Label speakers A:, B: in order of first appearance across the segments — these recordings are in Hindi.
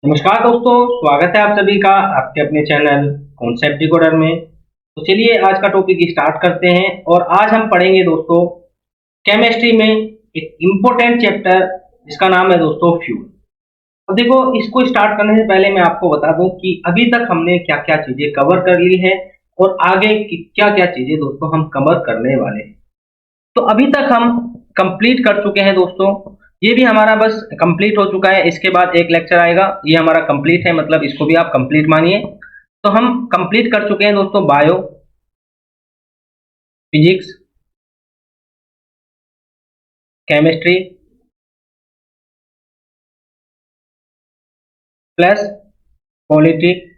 A: नमस्कार दोस्तों, स्वागत है आप सभी का आपके अपने चैनल कॉन्सेप्ट डिकोडर में। तो चलिए आज का टॉपिक स्टार्ट करते हैं और आज हम पढ़ेंगे दोस्तों केमिस्ट्री में एक इम्पोर्टेंट चैप्टर जिसका नाम है दोस्तों फ्यूल। अब देखो, इसको स्टार्ट करने से पहले मैं आपको बता दूं कि अभी तक हमने क्या क्या चीजें कवर कर ली है और आगे की क्या क्या चीजें दोस्तों हम कवर करने वाले हैं। तो अभी तक हम कंप्लीट कर चुके हैं दोस्तों। ये भी हमारा बस कंप्लीट हो चुका है। इसके बाद एक लेक्चर आएगा, ये हमारा कंप्लीट है, मतलब इसको भी आप कंप्लीट मानिए। तो हम कंप्लीट कर चुके हैं दोस्तों bio, physics, chemistry plus politics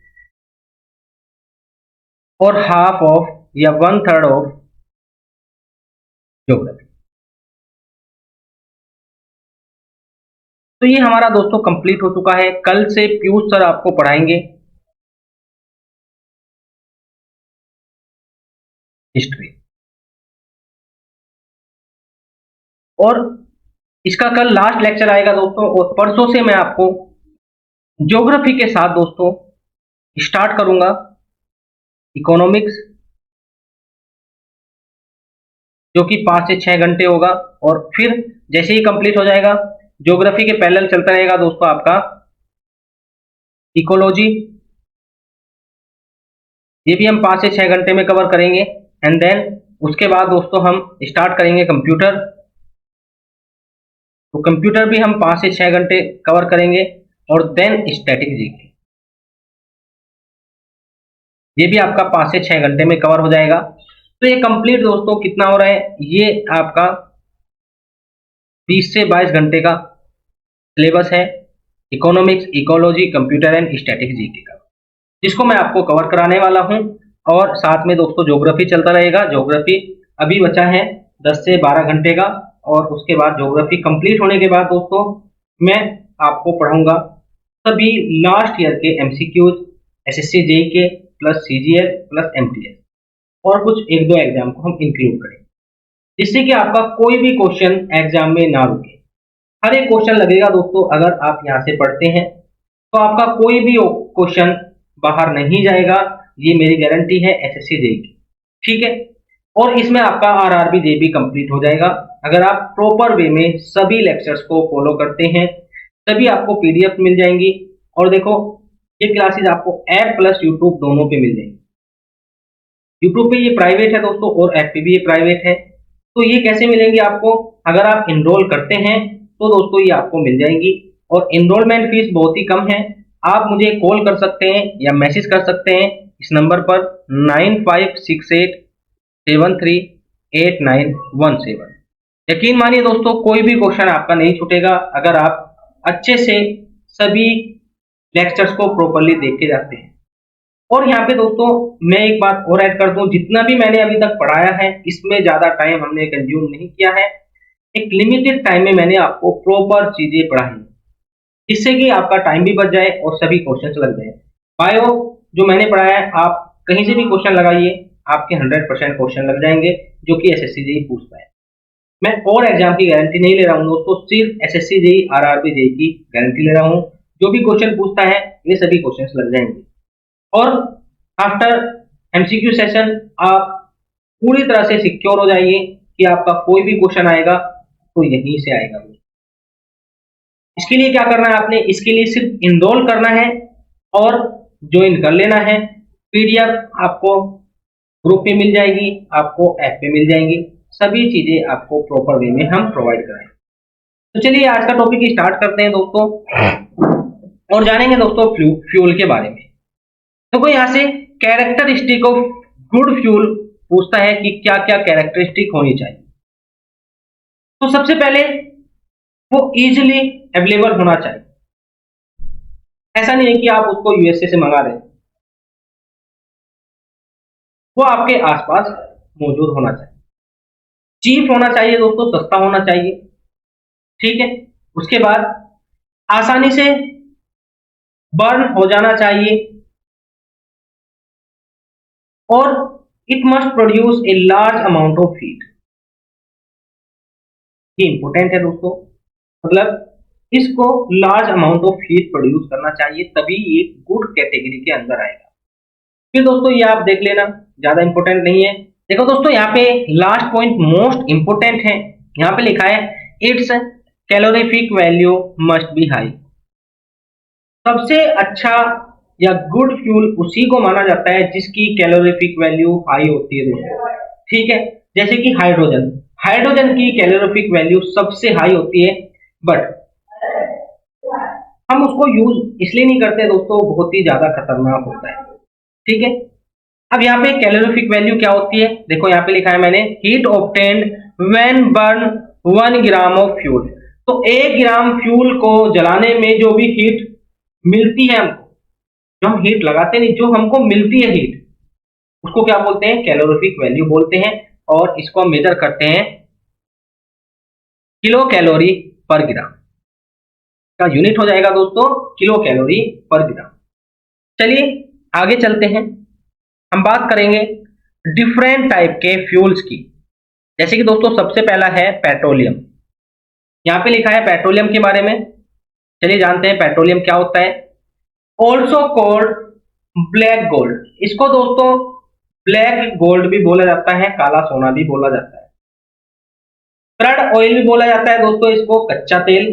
A: और हाफ ऑफ या वन थर्ड ऑफ ज्योग्राफी। तो ये हमारा दोस्तों कंप्लीट हो चुका है। कल से पीयूष सर आपको पढ़ाएंगे हिस्ट्री, और इसका कल लास्ट लेक्चर आएगा दोस्तों। और परसों से मैं आपको ज्योग्राफी के साथ दोस्तों स्टार्ट करूंगा इकोनॉमिक्स, जो कि 5 से 6 घंटे होगा। और फिर जैसे ही कंप्लीट हो जाएगा, ज्योग्राफी के पैरेलल चलता रहेगा दोस्तों आपका इकोलॉजी। ये भी हम 5 से 6 घंटे में कवर करेंगे। एंड देन उसके बाद दोस्तों हम स्टार्ट करेंगे कंप्यूटर। तो कंप्यूटर भी हम 5 से 6 घंटे कवर करेंगे। और देन स्टैटिक जीके, ये भी आपका 5 से 6 घंटे में कवर हो जाएगा। तो ये कंप्लीट दोस्तों कितना हो रहा है, ये आपका 20 से 22 घंटे का सिलेबस है economics, ecology, computer and static GK का, जिसको मैं आपको कवर कराने वाला हूं। और साथ में दोस्तों ज्योग्राफी चलता रहेगा। ज्योग्राफी अभी बचा है 10 से 12 घंटे का। और उसके बाद ज्योग्राफी कंप्लीट होने के बाद दोस्तों मैं आपको पढ़ाऊंगा सभी लास्ट ईयर के एमसीक्यूज, एसएससी जेई के प्लस सीजीएल प्लस एमटीएस, और कुछ एक दो एग्जाम को हम इंक्लूड करेंगे, जिससे कि आपका कोई भी क्वेश्चन एग्जाम में ना रुके। हर एक क्वेश्चन लगेगा दोस्तों। अगर आप यहाँ से पढ़ते हैं तो आपका कोई भी क्वेश्चन बाहर नहीं जाएगा, ये मेरी गारंटी है एसएससी जेई की। ठीक है। और इसमें आपका आरआरबी जेई भी कंप्लीट हो जाएगा अगर आप प्रॉपर वे में सभी लेक्चर्स को फॉलो करते हैं। तभी आपको पीडीएफ मिल जाएंगी। और देखो, ये क्लासेस आपको ऐप प्लस यूट्यूब दोनों पे मिल जाएंगी। यूट्यूब पे ये प्राइवेट है दोस्तों और ऐप पे भी ये प्राइवेट है। तो ये कैसे मिलेंगे आपको, अगर आप इनरोल करते हैं तो दोस्तों ये आपको मिल जाएंगी। और इनरोलमेंट फीस बहुत ही कम है। आप मुझे कॉल कर सकते हैं या मैसेज कर सकते हैं इस नंबर पर 9568738917। यकीन मानिए दोस्तों, कोई भी क्वेश्चन आपका नहीं छूटेगा अगर आप अच्छे से सभी लेक्चर्स को प्रॉपरली देख के जाते हैं। और यहाँ पे दोस्तों मैं एक बात और ऐड कर दूं, जितना भी मैंने अभी तक पढ़ाया है इसमें ज्यादा टाइम हमने कंज्यूम नहीं किया है। एक लिमिटेड टाइम में मैंने आपको प्रॉपर चीजें पढ़ाई, जिससे कि आपका टाइम भी बच जाए और सभी क्वेश्चंस लग जाए। बायो जो मैंने पढ़ाया है, आप कहीं से भी क्वेश्चन लगाइए, आपके 100% क्वेश्चन लग जाएंगे, जो कि एसएससी जेई पूछता है। मैं और एग्जाम की गारंटी नहीं ले रहा हूँ दोस्तों, सिर्फ एसएससी जेई आरआरबी जेई की गारंटी ले रहा हूँ। जो भी क्वेश्चन पूछता है ये सभी क्वेश्चंस लग जाएंगे। और आफ्टर एमसीक्यू सेशन आप पूरी तरह से सिक्योर हो जाइए कि आपका कोई भी क्वेश्चन आएगा तो यहीं से आएगा। इसके लिए क्या करना है आपने, इसके लिए सिर्फ इनरोल करना है और ज्वाइन कर लेना है। पीडीएफ आपको ग्रुप पे मिल जाएगी, आपको ऐप पे मिल जाएंगी। सभी चीजें आपको प्रॉपर वे में हम प्रोवाइड कराएंगे। तो चलिए आज का टॉपिक स्टार्ट करते हैं दोस्तों, और जानेंगे दोस्तों फ्यूल के बारे में। तो कोई यहाँ से कैरेक्टरिस्टिक ऑफ गुड फ्यूल पूछता है कि क्या क्या कैरेक्टरिस्टिक होनी चाहिए। तो सबसे पहले वो इजीली अवेलेबल होना चाहिए। ऐसा नहीं है कि आप उसको यूएसए से मंगा रहे हैं, वो आपके आसपास मौजूद होना चाहिए। चीप होना चाहिए दोस्तों, सस्ता होना चाहिए। ठीक है। उसके बाद आसानी से बर्न हो जाना चाहिए। और it must produce a large amount of heat. ये इंपॉर्टेंट है दोस्तों। मतलब इसको large amount of heat produce करना चाहिए, तभी ये गुड कैटेगरी के अंदर आएगा। फिर दोस्तों ये आप देख लेना, ज्यादा इंपॉर्टेंट नहीं है। देखो दोस्तों यहाँ पे लास्ट पॉइंट मोस्ट इंपोर्टेंट है, यहाँ पे लिखा है it's calorific value must be high. सबसे अच्छा या गुड फ्यूल उसी को माना जाता है जिसकी कैलोरीफिक वैल्यू हाई होती है दोस्तों, ठीक है। जैसे कि हाइड्रोजन, हाइड्रोजन की कैलोरीफिक वैल्यू सबसे हाई होती है, बट हम उसको यूज इसलिए नहीं करते दोस्तों, बहुत ही ज्यादा खतरनाक होता है, ठीक है। अब यहाँ पे कैलोरीफिक वैल्यू क्या होती है, देखो यहाँ पे लिखा है मैंने, heat obtained when burn 1 gram of fuel. तो 1 ग्राम फ्यूल को जलाने में जो भी हीट मिलती है हमको, जो हम हीट लगाते नहीं, जो हमको मिलती है हीट, उसको क्या बोलते हैं, कैलोरीफिक वैल्यू बोलते हैं। और इसको हम मेजर करते हैं किलो कैलोरी पर ग्राम, का यूनिट हो जाएगा दोस्तों किलो कैलोरी पर ग्राम। चलिए आगे चलते हैं, हम बात करेंगे डिफरेंट टाइप के फ्यूल्स की। जैसे कि दोस्तों सबसे पहला है पेट्रोलियम, यहाँ पे लिखा है पेट्रोलियम के बारे में। चलिए जानते हैं पेट्रोलियम क्या होता है। ऑल्सो कॉल्ड ब्लैक गोल्ड, इसको दोस्तों ब्लैक गोल्ड भी बोला जाता है, काला सोना भी बोला जाता है। क्रूड ऑयल भी बोला जाता है दोस्तों इसको, कच्चा तेल।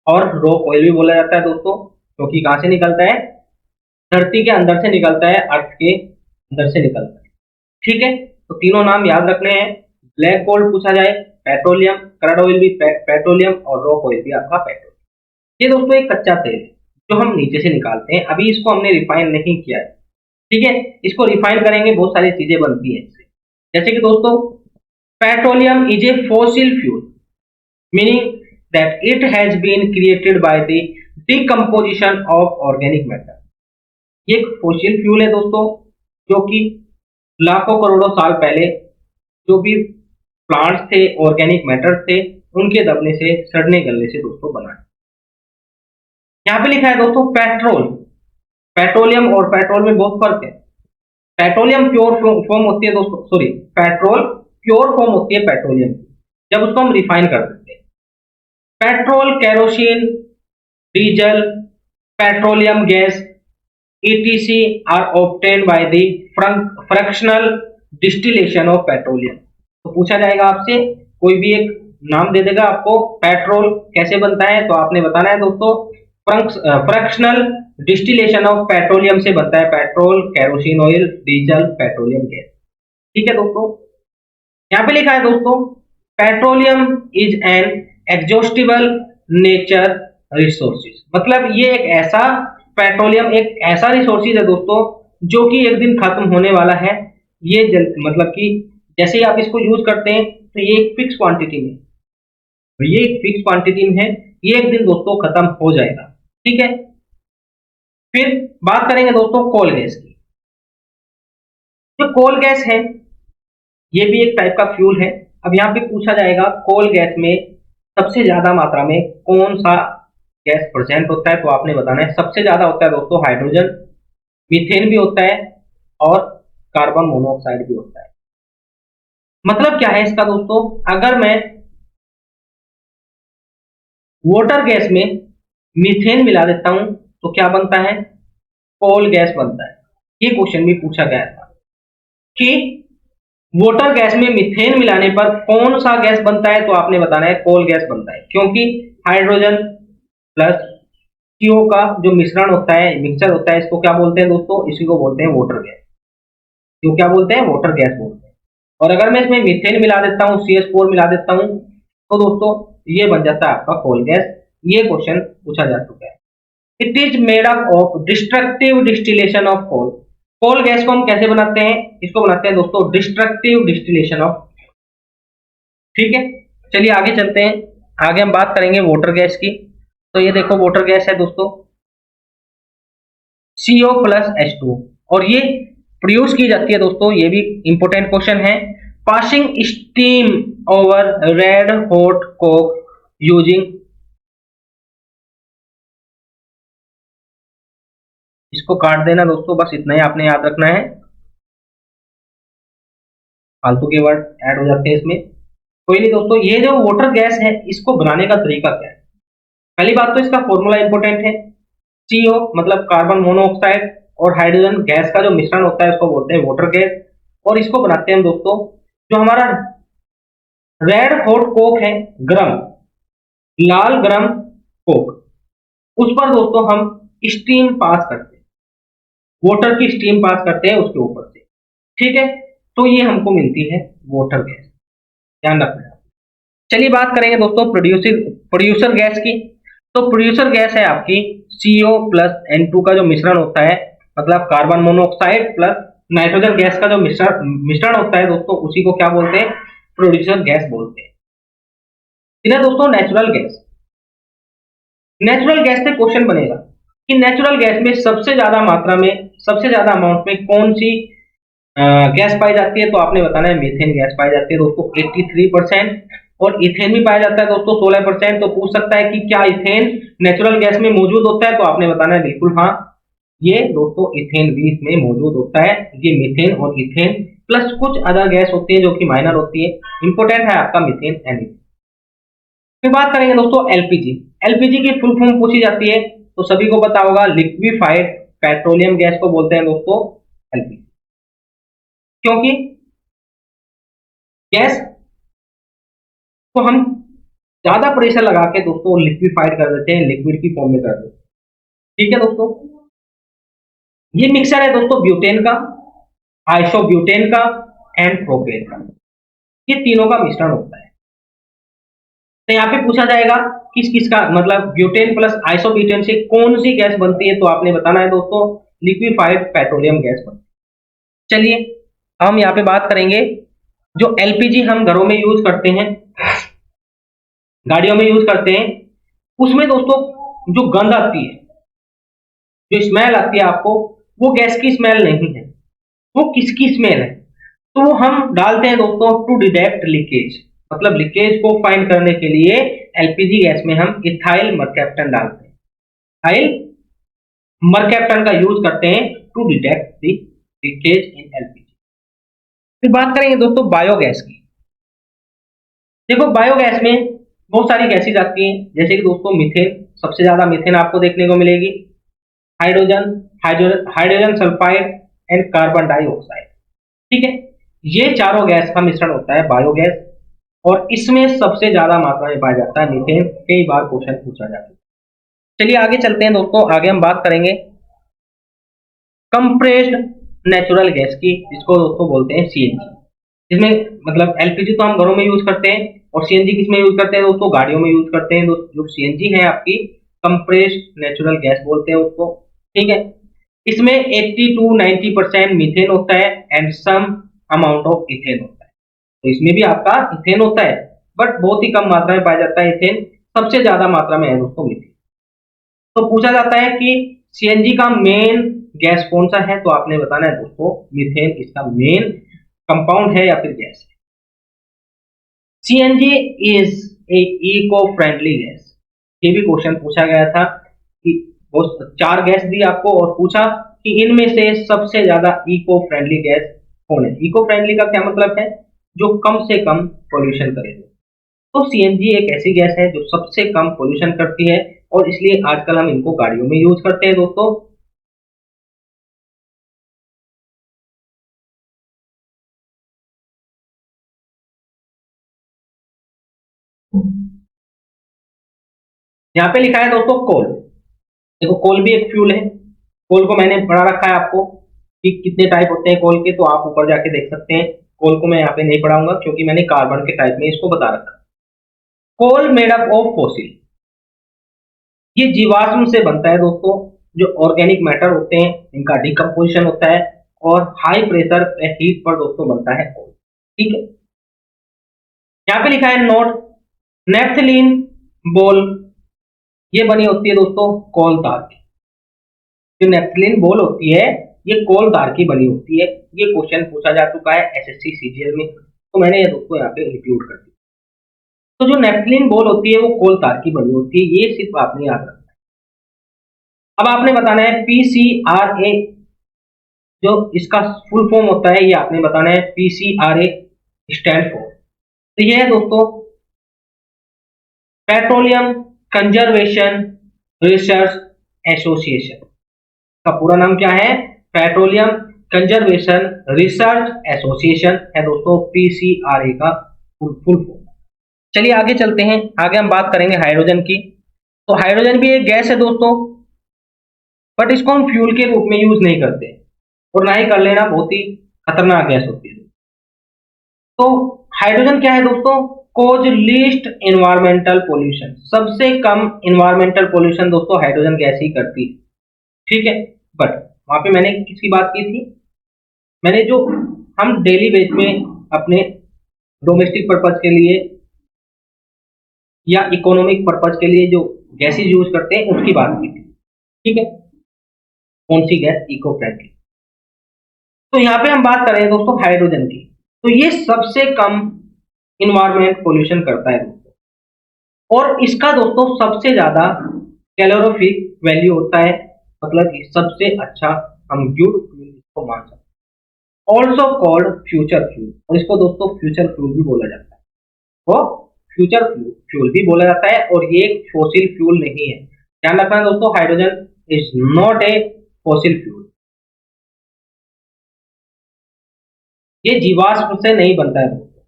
A: और रॉ ऑयल भी बोला जाता है दोस्तों, क्योंकि कहां से निकलता है, धरती के अंदर से निकलता है, अर्थ के अंदर से निकलता है, ठीक है। तो तीनों नाम याद रखने हैं। ब्लैक गोल्ड पूछा जाए, पेट्रोलियम, क्रूड ऑयल भी पेट्रोलियम, और रॉ ऑयल भी आपका पेट्रोलियम। ये दोस्तों एक कच्चा तेल है जो हम नीचे से निकालते हैं, अभी इसको हमने रिफाइन नहीं किया है, ठीक है। इसको रिफाइन करेंगे, बहुत सारी चीजें बनती है इससे। जैसे कि दोस्तों petroleum is a fossil fuel, meaning that it has been created by the decomposition of organic matter। ये एक फॉसिल फ्यूल है दोस्तों, जो कि लाखों करोड़ों साल पहले जो भी प्लांट्स थे, ऑर्गेनिक मैटर थे, उनके दबने से, सड़ने गलने से दोस्तों बना है। यहाँ पे लिखा है दोस्तों पेट्रोल, पेट्रोलियम और पेट्रोल में बहुत फर्क है। पेट्रोलियम प्योर फॉर्म होती है दोस्तों, सॉरी, पेट्रोल प्योर फॉर्म होती है पेट्रोलियम की, जब उसको हम रिफाइन कर देते हैं। Petrol, kerosene, diesel, petroleum gas etc are obtained by the fractional distillation of petroleum। तो पूछा जाएगा आपसे, कोई भी एक नाम दे देगा आपको, पेट्रोल कैसे बनता है, तो आपने बताना है दोस्तों फ्रैक्शनल डिस्टिलेशन ऑफ पेट्रोलियम से बनता है petrol, kerosene oil, diesel, petroleum gas, ठीक है दोस्तों। यहाँ पे लिखा है दोस्तों petroleum is an exhaustible nature resources, मतलब ये एक ऐसा, पेट्रोलियम एक ऐसा रिसोर्सेज है दोस्तों जो कि एक दिन खत्म होने वाला है। ये मतलब कि जैसे ही आप इसको यूज करते हैं तो ये एक फिक्स क्वांटिटी में, तो ये एक फिक्स क्वांटिटी में है, ये एक दिन दोस्तों खत्म हो जाएगा, ठीक है। फिर बात करेंगे दोस्तों कोल गैस की। जो कोल गैस है ये भी एक टाइप का फ्यूल है। अब यहाँ पे पूछा जाएगा कोल गैस में सबसे ज्यादा मात्रा में कौन सा गैस प्रेजेंट होता है, तो आपने बताना है। सबसे ज्यादा होता है दोस्तों हाइड्रोजन, मीथेन भी होता है, और कार्बन मोनोऑक्साइड भी होता है। मतलब क्या है इसका दोस्तों, अगर मैं वाटर गैस में मीथेन मिला देता हूं तो क्या बनता है, कोल गैस बनता है। ये क्वेश्चन भी पूछा गया था कि वाटर गैस में मीथेन मिलाने पर कौन सा गैस बनता है, तो आपने बताना है कोल गैस बनता है, क्योंकि हाइड्रोजन प्लस CO का जो मिश्रण होता है, मिक्सचर होता है, इसको क्या बोलते हैं दोस्तों, इसी को बोलते हैं वाटर गैस। तो क्या बोलते हैं, वाटर गैस बोलते हैं। और अगर मैं इसमें मीथेन मिला देता हूँ, CH4 मिला देता हूँ, तो दोस्तों ये बन जाता है आपका कोल गैस। ये क्वेश्चन पूछा जा चुका है। It is made up of destructive distillation of coal. Coal gas को हम कैसे बनाते हैं, इसको बनाते हैं दोस्तों डिस्ट्रक्टिव डिस्टिलेशन ऑफ, ठीक है। चलिए आगे चलते हैं, आगे हम बात करेंगे वाटर गैस की। तो ये देखो वाटर गैस है दोस्तों CO+H2, और ये प्रोड्यूस की जाती है दोस्तों, ये भी इंपॉर्टेंट क्वेश्चन है, passing steam over red hot Coke using, इसको काट देना दोस्तों, बस इतना ही आपने याद रखना है, फालतू के वर्ड ऐड हो जाते हैं इसमें, कोई नहीं दोस्तों। ये जो वाटर गैस है इसको बनाने का तरीका क्या है, पहली बात तो इसका फॉर्मूला इंपॉर्टेंट है। CO मतलब कार्बन मोनोऑक्साइड और हाइड्रोजन गैस का जो मिश्रण होता है उसको बोलते हैं वाटर गैस। और इसको बनाते हैं दोस्तों, जो हमारा रेड हॉट कोक है, गरम, लाल गरम कोक, उस पर दोस्तों हम स्टीम पास करते हैं, वाटर की स्टीम पास करते हैं उसके ऊपर से। ठीक है, तो ये हमको मिलती है वाटर गैस, ध्यान रखना। चलिए बात करेंगे दोस्तों प्रोड्यूसर प्रोड्यूसर गैस की। तो प्रोड्यूसर गैस है आपकी CO प्लस N2 का जो मिश्रण होता है, मतलब carbon monoxide plus nitrogen gas का जो मिश्रण मिश्रण होता है दोस्तों, उसी को क्या बोलते हैं, प्रोड्यूसर गैस बोलते हैं। इन्हें दोस्तों नेचुरल गैस, नेचुरल गैस से क्वेश्चन बनेगा कि नेचुरल गैस में सबसे ज्यादा मात्रा में, सबसे ज्यादा अमाउंट में कौन सी गैस पाई जाती है, तो आपने बताना है मीथेन गैस पाई जाती है दोस्तों 83%। और इथेन भी पाया जाता है दोस्तों 16%। तो पूछ सकता है कि क्या इथेन नेचुरल गैस में मौजूद होता है, तो आपने बताना है बिल्कुल हाँ, ये दोस्तों इथेन भी इसमें मौजूद होता है। ये मीथेन और इथेन प्लस कुछ अदर गैस होती है जो कि माइनर होती है, इंपॉर्टेंट है आपका मीथेन एंड इथेन। फिर बात करेंगे दोस्तों एलपीजी। एलपीजी की फुल फॉर्म पूछी जाती है, तो सभी को पता होगा, लिक्विफाइड पेट्रोलियम गैस को बोलते हैं दोस्तों एलपीजी। क्योंकि गैस को हम ज्यादा प्रेशर लगा के दोस्तों लिक्विफाइड कर देते हैं, लिक्विड की फॉर्म में कर देते हैं। ठीक है दोस्तों, ये मिक्सर है दोस्तों ब्यूटेन का, आइसोब्यूटेन का एंड प्रोपेन का, ये तीनों का मिश्रण होता है। तो यहाँ पे पूछा जाएगा किस किस का, मतलब ब्यूटेन प्लस आइसोब्यूटेन से कौन सी गैस बनती है, तो आपने बताना है दोस्तों लिक्विफाइड पेट्रोलियम गैस बनती है। चलिए हम यहाँ पे बात करेंगे, जो एलपीजी हम घरों में यूज करते हैं, गाड़ियों में यूज करते हैं, उसमें दोस्तों जो गंध आती है, जो स्मेल आती है आपको, वो गैस की स्मेल नहीं है, वो किसकी स्मेल है, तो वो हम डालते हैं दोस्तों टू डिटेक्ट लीकेज, मतलब लीकेज को फाइंड करने के लिए एलपीजी गैस में हम इथाइल मरकैप्टन डालते हैं, इथाइल मरकैप्टन का यूज करते हैं to detect the leakage in LPG. फिर बात करेंगे दोस्तों बायोगैस की। देखो बायोगैस में बहुत सारी गैसेज आती हैं, जैसे कि दोस्तों मीथेन, सबसे ज्यादा मीथेन आपको देखने को मिलेगी, hydrogen, hydrogen sulphide and carbon dioxide. ठीक है, ये चारों गैस का मिश्रण होता है बायोगैस, और इसमें सबसे ज्यादा मात्रा में पाया जाता है मीथेन। कई बार क्वेश्चन पूछा जाता है। चलिए आगे चलते हैं दोस्तों, आगे हम बात करेंगे कंप्रेस्ड नेचुरल गैस की, जिसको दोस्तों बोलते हैं सीएनजी। इसमें मतलब एलपीजी तो हम घरों में यूज करते हैं, और सीएनजी किसमें यूज करते हैं दोस्तों, गाड़ियों में यूज करते हैं। जो सीएनजी है आपकी कंप्रेस्ड नेचुरल गैस बोलते हैं उसको। ठीक है, इसमें 80 to 90% मीथेन होता है and some amount of ethane होता है। तो इसमें भी आपका इथेन होता है, बट बहुत ही कम मात्रा में पाया जाता है इथेन, सबसे ज्यादा मात्रा में है दोस्तों मीथेन। तो पूछा जाता है कि सीएनजी का मेन गैस कौन सा है, तो आपने बताना है दोस्तों मीथेन इसका मेन कंपाउंड है या फिर गैस है। CNG is a eco friendly gas, ये भी क्वेश्चन पूछा गया था कि वो चार गैस दी आपको और पूछा कि इनमें से सबसे ज्यादा इको फ्रेंडली गैस कौन है। इको फ्रेंडली का क्या मतलब है, जो कम से कम पोल्यूशन करे। तो सीएनजी एक ऐसी गैस है जो सबसे कम पोल्यूशन करती है, और इसलिए आजकल हम इनको गाड़ियों में यूज करते हैं दोस्तों। यहाँ पे लिखा है दोस्तों कोल। देखो कोल भी एक फ्यूल है, कोल को मैंने पढ़ा रखा है आपको कि कितने टाइप होते हैं कोल के, तो आप ऊपर जाके देख सकते हैं। कोल को मैं यहाँ पे नहीं पढ़ाऊंगा क्योंकि मैंने कार्बन के टाइप में इसको बता रखा है। कोल मेड अप ऑफ फॉसिल, ये जीवाश्म से बनता है दोस्तों। जो ऑर्गेनिक मैटर होते हैं इनका डिकम्पोजिशन होता है, और हाई प्रेशर हीट पर दोस्तों बनता है कोल। ठीक है, यहाँ पे लिखा है नोट, नेफ्थलीन बोल, ये बनी होती है दोस्तों कोल तार की। जो नेफ्थलीन बोल होती है ये कोल तार की बनी होती है। ये क्वेश्चन पूछा जा चुका है एसएससी सीजीएल में, तो मैंने ये दोस्तों यहाँ पे इंक्लूड कर दिया। तो जो नेफ्थलीन बोल होती है वो कोल तार की बनी होती है, ये सिर्फ आपने याद रखना है। अब आपने बताना है पीसीआरए, जो इसका फुल फॉर्म होता है, ये आपने बताना है पीसीआरए स्टैंड फॉर। तो ये है दोस्तों पेट्रोलियम कंजर्वेशन रिसर्च एसोसिएशन। का पूरा नाम क्या है? पेट्रोलियम कंजर्वेशन रिसर्च एसोसिएशन है दोस्तों, PCRA का फुल फॉर्म। चलिए आगे चलते हैं, आगे हम बात करेंगे हाइड्रोजन की। तो हाइड्रोजन भी एक गैस है दोस्तों, बट इसको हम फ्यूल के रूप में यूज नहीं करते और ना ही कर लेना, बहुत ही खतरनाक गैस होती है। तो हाइड्रोजन क्या है दोस्तों? कोज लीस्ट इन्वायरमेंटल पोल्यूशन, सबसे कम इन्वायरमेंटल पोल्यूशन दोस्तों हाइड्रोजन गैस ही करती है, ठीक है। बट वहां पे मैंने किसकी बात की थी? मैंने जो हम डेली बेस में अपने डोमेस्टिक पर्पज के लिए या इकोनॉमिक पर्पज के लिए जो गैसेज यूज करते हैं उसकी बात की थी, ठीक है। कौन सी गैस? Eco friendly. तो यहाँ पे हम बात कर रहे हैं दोस्तों हाइड्रोजन की। तो ये सबसे कम इन्वायरमेंट पोल्यूशन करता है दोस्तों, और इसका दोस्तों सबसे ज्यादा कैलोरीफिक वैल्यू होता है, मतलब कि सबसे अच्छा हम गुड फ्यूल इसको मान सकते हैं। ऑल्सो कॉल्ड फ्यूचर फ्यूल, और इसको दोस्तों फ्यूचर फ्यूल भी बोला जाता है। वो फ्यूचर फ्यूल भी बोला जाता है, और ये एक फॉसिल फ्यूल नहीं है। ध्यान रखना दोस्तों, hydrogen is not a fossil fuel. ये जीवाश्म से नहीं बनता है दोस्तों,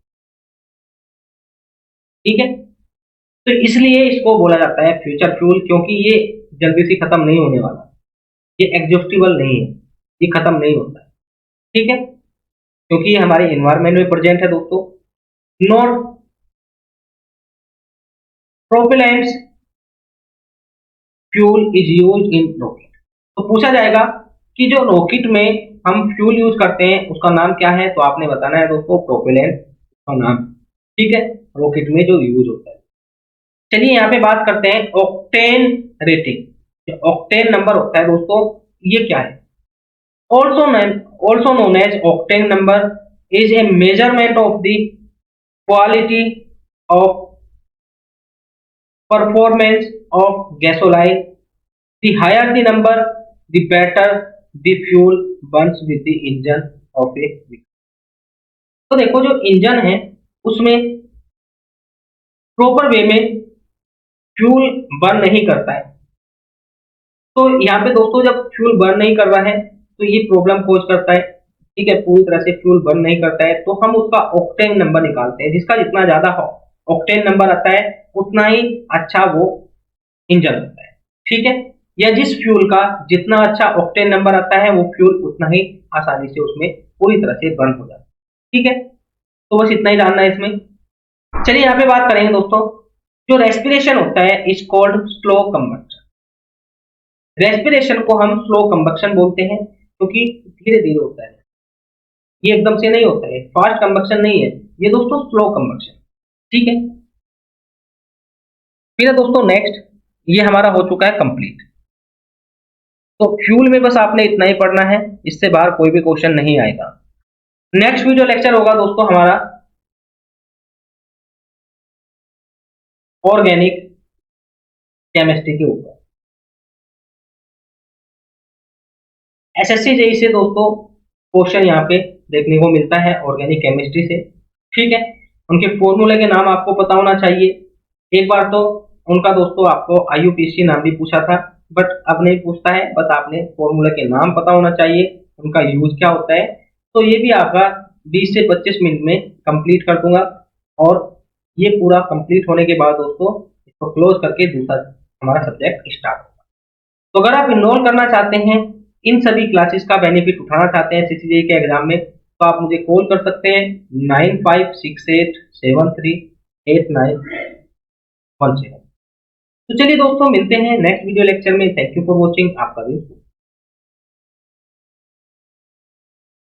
A: ठीक है। तो इसलिए इसको बोला जाता है फ्यूचर फ्यूल, क्योंकि ये जल्दी से खत्म नहीं होने वाला, ये एग्जॉस्टिबल नहीं है, ये खत्म नहीं होता है, ठीक है, क्योंकि ये हमारे एनवायरमेंट में प्रेजेंट है दोस्तों। Not propellants fuel is use in rocket. तो पूछा जाएगा कि जो रॉकेट में हम फ्यूल यूज करते हैं उसका नाम क्या है? तो आपने बताना है दोस्तों प्रोपेलेंट का नाम, ठीक है, रॉकेट में जो यूज होता है। चलिए यहाँ पे बात करते हैं ऑक्टेन रेटिंग। जो ऑक्टेन नंबर होता है दोस्तों, ये क्या है? Also known as octane number is a measurement of the quality of performance of gasoline. The higher the number, the better the fuel burns with the engine of a vehicle. तो देखो जो इंजन है उसमें प्रॉपर वे में फ्यूल बर्न नहीं करता है। तो यहाँ पे दोस्तों जब फ्यूल बर्न नहीं कर रहा है तो ये प्रॉब्लम कोज करता है, ठीक है, पूरी तरह से फ्यूल बर्न नहीं करता है। तो हम उसका ऑक्टेन नंबर निकालते हैं, जिसका जितना ज्यादा ऑक्टेन नंबर आता है उतना ही अच्छा वो इंजन होता है, ठीक है। या जिस फ्यूल का जितना अच्छा ऑक्टेन नंबर आता है वो फ्यूल उतना ही आसानी से उसमें पूरी तरह से बर्न हो जाता है, ठीक है। तो बस इतना ही जानना है इसमें। चलिए यहाँ पे बात करेंगे दोस्तों, जो रेस्पिरेशन होता है is called slow combustion. Respiration को हम स्लो कंबक्शन बोलते हैं क्योंकि धीरे धीरे होता है, ये एकदम से नहीं होता है, फास्ट कंबक्शन नहीं है ये दोस्तों, स्लो कंबक्शन, ठीक है। फिर दोस्तों नेक्स्ट, ये हमारा हो चुका है कंप्लीट। तो फ्यूल में बस आपने इतना ही पढ़ना है, इससे बाहर कोई भी क्वेश्चन नहीं आएगा। नेक्स्ट वीडियो लेक्चर होगा दोस्तों हमारा ऑर्गेनिक केमिस्ट्री के ऊपर। एसएससी जेईई से दोस्तों क्वेश्चन यहाँ पे देखने को मिलता है ऑर्गेनिक केमिस्ट्री से, ठीक है। उनके फॉर्मूले के नाम आपको पता होना चाहिए। एक बार तो उनका दोस्तों आपको IUPAC नाम भी पूछा था, बट अब नहीं पूछता है, बस आपने फॉर्मूला के नाम पता होना चाहिए, उनका यूज क्या होता है। तो ये भी आपका 20 से 25 मिनट में कंप्लीट कर दूंगा, और ये पूरा कंप्लीट होने के बाद दोस्तों इसको क्लोज करके दूसरा हमारा सब्जेक्ट स्टार्ट होगा। तो अगर आप इनरोल करना चाहते हैं, इन सभी क्लासेस का बेनिफिट उठाना चाहते हैं CCJEE के एग्जाम में, तो आप मुझे कॉल कर सकते हैं 9568738917। तो चलिए दोस्तों मिलते हैं नेक्स्ट वीडियो लेक्चर में। Thank you for watching. आपका भी